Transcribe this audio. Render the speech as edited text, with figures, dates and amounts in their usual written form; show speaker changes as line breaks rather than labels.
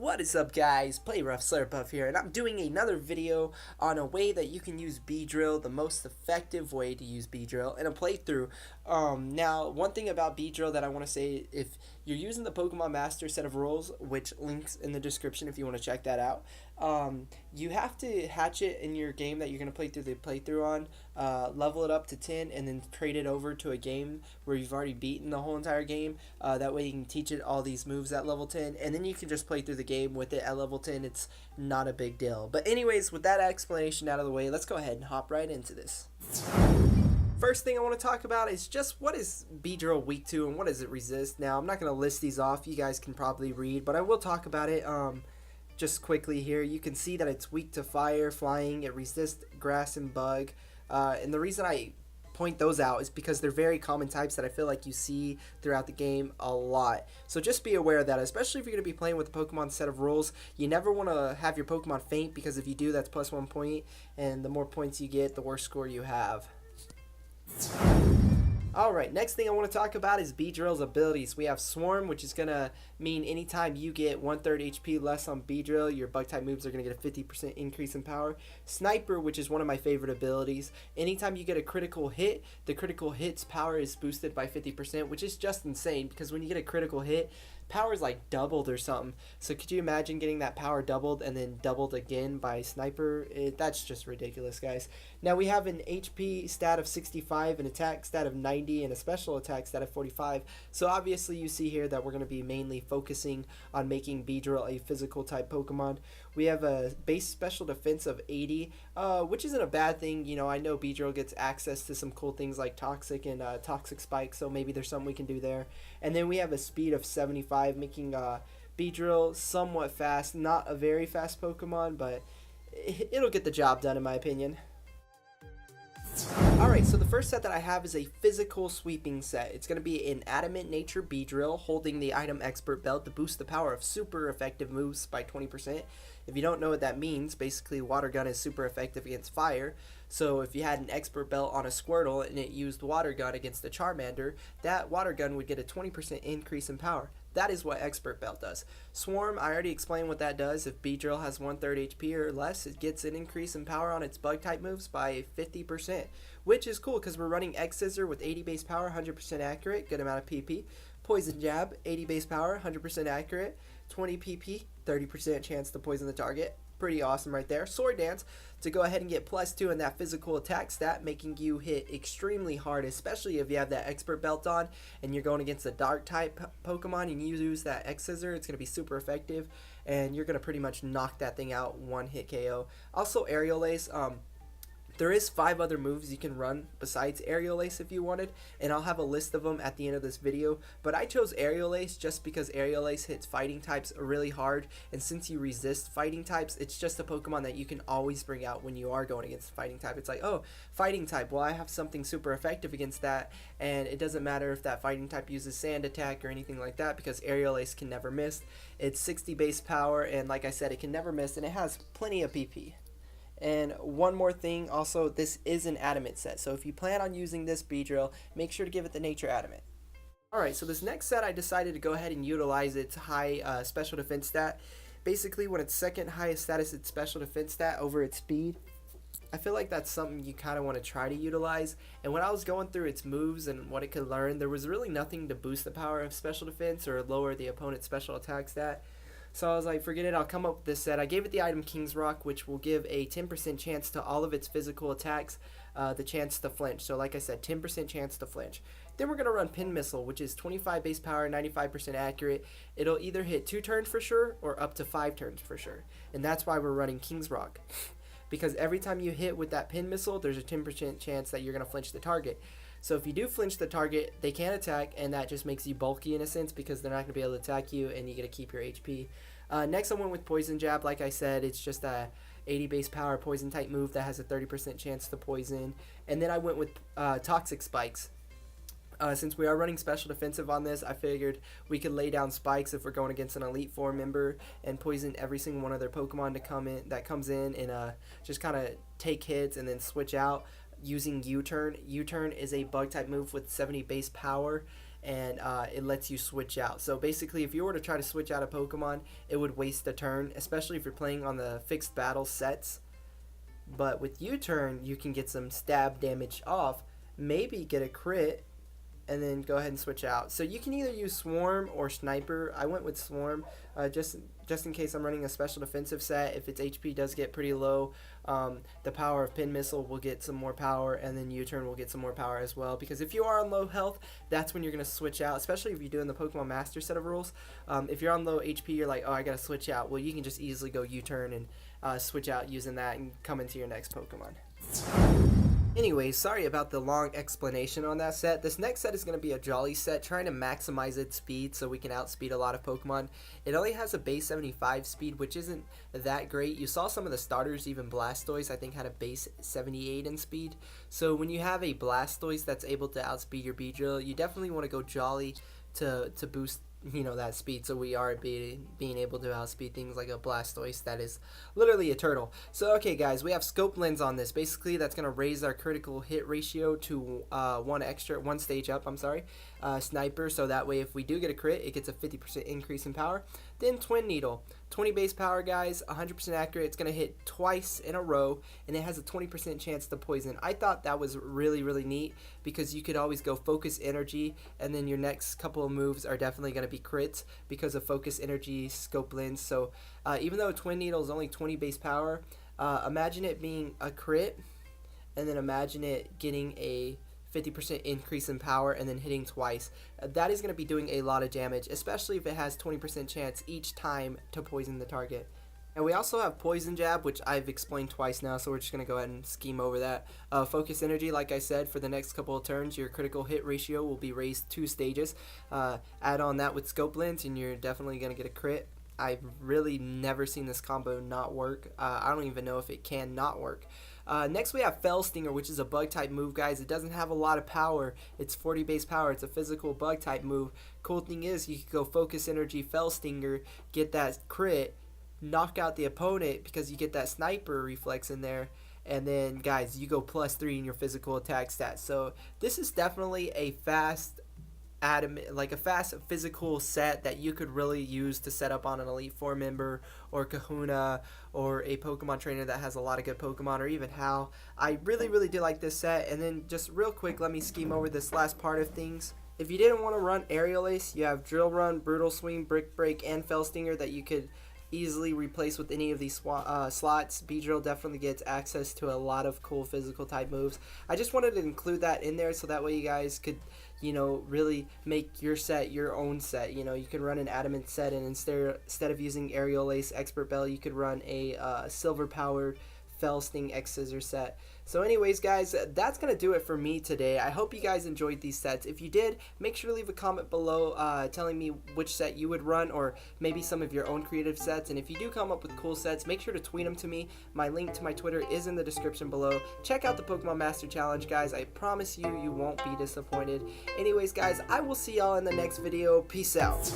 What is up, guys? Play Rough Slurpuff here, and I'm doing another video on a way that you can use Beedrill, the most effective way to use Beedrill in a playthrough. Now, one thing about Beedrill that I want to say, if you're using the Pokemon Master set of rules, which links in the description if you want to check that out, you have to hatch it in your game that you're going to play through the playthrough on, level it up to 10, and then trade it over to a game where you've already beaten the whole entire game. That way you can teach it all these moves at level 10, and then you can just play through the game with it at level 10. It's not a big deal. But anyways, with that explanation out of the way, let's go ahead and hop right into this. First thing I want to talk about is just what is Beedrill weak to and what does it resist. Now, I'm not going to list these off. You guys can probably read, but I will talk about it just quickly here. You can see that it's weak to fire, flying, it resists grass and bug. And the reason I point those out is because they're very common types that I feel like you see throughout the game a lot. So just be aware of that, especially if you're going to be playing with the Pokemon set of rules. You never want to have your Pokemon faint, because if you do, that's plus 1 point, and the more points you get, the worse score you have. Alright, next thing I want to talk about is Beedrill's abilities. We have Swarm, which is going to mean anytime you get 1/3 HP less on Beedrill, your bug-type moves are going to get a 50% increase in power. Sniper, which is one of my favorite abilities. Anytime you get a critical hit, the critical hit's power is boosted by 50%, which is just insane, because when you get a critical hit, power is like doubled or something. So could you imagine getting that power doubled and then doubled again by Sniper? That's just ridiculous, guys. Now we have an HP stat of 65, an attack stat of 90, and a special attack stat of 45. So obviously you see here that we're going to be mainly focusing on making Beedrill a physical type Pokemon. We have a base special defense of 80, which isn't a bad thing. You know, I know Beedrill gets access to some cool things like Toxic and Toxic Spike, so maybe there's something we can do there. And then we have a speed of 75, making Beedrill somewhat fast. Not a very fast Pokemon, but it'll get the job done in my opinion. Alright, so the first set that I have is a physical sweeping set. It's going to be an adamant nature Beedrill holding the item expert belt to boost the power of super effective moves by 20%. If you don't know what that means, basically water gun is super effective against fire. So if you had an expert belt on a Squirtle and it used water gun against a Charmander, that water gun would get a 20% increase in power. That is what expert belt does. Swarm, I already explained what that does. If Beedrill has 1/3 HP or less, it gets an increase in power on its bug type moves by 50%, which is cool because we're running X Scissor with 80 base power, 100% accurate, good amount of PP. Poison Jab, 80 base power, 100% accurate, 20 PP, 30% chance to poison the target. Pretty awesome right there. Sword Dance to go ahead and get +2 in that physical attack stat, making you hit extremely hard, especially if you have that expert belt on and you're going against a dark type Pokemon and you use that X Scissor. It's going to be super effective and you're going to pretty much knock that thing out, one hit KO. Also Aerial Ace, there is 5 other moves you can run besides Aerial Ace if you wanted, and I'll have a list of them at the end of this video, but I chose Aerial Ace just because Aerial Ace hits fighting types really hard, and since you resist fighting types, it's just a Pokemon that you can always bring out when you are going against a fighting type. It's like, oh, fighting type, well I have something super effective against that, and it doesn't matter if that fighting type uses Sand Attack or anything like that, because Aerial Ace can never miss. It's 60 base power, and like I said, it can never miss, and it has plenty of PP. And one more thing, also, this is an adamant set, so if you plan on using this Beedrill, make sure to give it the nature adamant. Alright, so this next set I decided to go ahead and utilize its high special defense stat. Basically, when its second highest status, its special defense stat over its speed, I feel like that's something you kind of want to try to utilize. And when I was going through its moves and what it could learn, there was really nothing to boost the power of special defense or lower the opponent's special attack stat. So I was like, forget it, I'll come up with this set. I gave it the item King's Rock, which will give a 10% chance to all of its physical attacks, the chance to flinch. So like I said, 10% chance to flinch. Then we're going to run Pin Missile, which is 25 base power, 95% accurate. It'll either hit 2 turns for sure or up to 5 turns for sure. And that's why we're running King's Rock. Because every time you hit with that Pin Missile, there's a 10% chance that you're going to flinch the target. So if you do flinch the target, they can't attack, and that just makes you bulky in a sense because they're not going to be able to attack you, and you get to keep your HP. Next I went with Poison Jab. Like I said, it's just a 80 base power poison type move that has a 30% chance to poison. And then I went with Toxic Spikes. Since we are running special defensive on this, I figured we could lay down spikes if we're going against an Elite Four member and poison every single one of their Pokemon that comes in and just kind of take hits and then switch out using U-Turn. U-Turn is a bug type move with 70 base power, and it lets you switch out. So basically, if you were to try to switch out a Pokemon, it would waste a turn, especially if you're playing on the fixed battle sets. But with U-turn, you can get some stab damage off, maybe get a crit, and then go ahead and switch out. So you can either use Swarm or Sniper. I went with Swarm just in case I'm running a special defensive set. If its HP does get pretty low, the power of Pin Missile will get some more power, and then U-turn will get some more power as well. Because if you are on low health, that's when you're going to switch out, especially if you're doing the Pokemon Master set of rules. If you're on low HP, you're like, oh, I got to switch out. Well, you can just easily go U-turn and switch out using that and come into your next Pokemon. Anyways, sorry about the long explanation on that set. This next set is going to be a Jolly set, trying to maximize its speed so we can outspeed a lot of Pokemon. It only has a base 75 speed, which isn't that great. You saw some of the starters, even Blastoise, I think had a base 78 in speed. So when you have a Blastoise that's able to outspeed your Beedrill, you definitely want to go Jolly to boost that speed, so we are being able to outspeed things like a Blastoise that is literally a turtle. So okay guys, we have Scope Lens on this. Basically that's going to raise our critical hit ratio to one stage up, Sniper, so that way if we do get a crit, it gets a 50% increase in power. Then Twin Needle, 20 base power guys, 100% accurate. It's going to hit twice in a row, and it has a 20% chance to poison. I thought that was really neat, because you could always go Focus Energy, and then your next couple of moves are definitely going to be crits because of Focus Energy, Scope Lens. So even though Twin Needle is only 20 base power, imagine it being a crit, and then imagine it getting a 50% increase in power and then hitting twice. That is going to be doing a lot of damage, especially if it has 20% chance each time to poison the target. And we also have Poison Jab, which I've explained twice now, so we're just going to go ahead and scheme over that. Focus Energy, like I said, for the next couple of turns, your critical hit ratio will be raised 2 stages. Add on that with Scope Lens, and you're definitely going to get a crit. I've really never seen this combo not work. I don't even know if it can not work. Next we have Fell Stinger, which is a bug type move, guys. It doesn't have a lot of power. It's 40 base power. It's a physical bug type move. Cool thing is you can go Focus Energy, Fell Stinger, get that crit, knock out the opponent because you get that Sniper reflex in there, and then guys, you go +3 in your physical attack stats. So this is definitely a fast physical set that you could really use to set up on an Elite Four member or Kahuna or a Pokemon trainer that has a lot of good Pokemon, or even Hal. I really do like this set. And then just real quick, let me scheme over this last part of things. If you didn't want to run Aerial Ace, you have Drill Run, Brutal Swing, Brick Break, and Fell Stinger that you could easily replace with any of these slots. Beedrill definitely gets access to a lot of cool physical type moves. I just wanted to include that in there so that way you guys could really make your set your own set. You could run an Adamant set, and instead of using Aerial Ace, Expert Bell, you could run a silver powered Fell Sting X Scissor set. So anyways guys, that's going to do it for me today. I hope you guys enjoyed these sets. If you did, make sure to leave a comment below telling me which set you would run, or maybe some of your own creative sets. And if you do come up with cool sets, make sure to tweet them to me. My link to my Twitter is in the description below. Check out the Pokemon Master Challenge, guys. I promise you won't be disappointed. Anyways guys, I will see y'all in the next video. Peace out.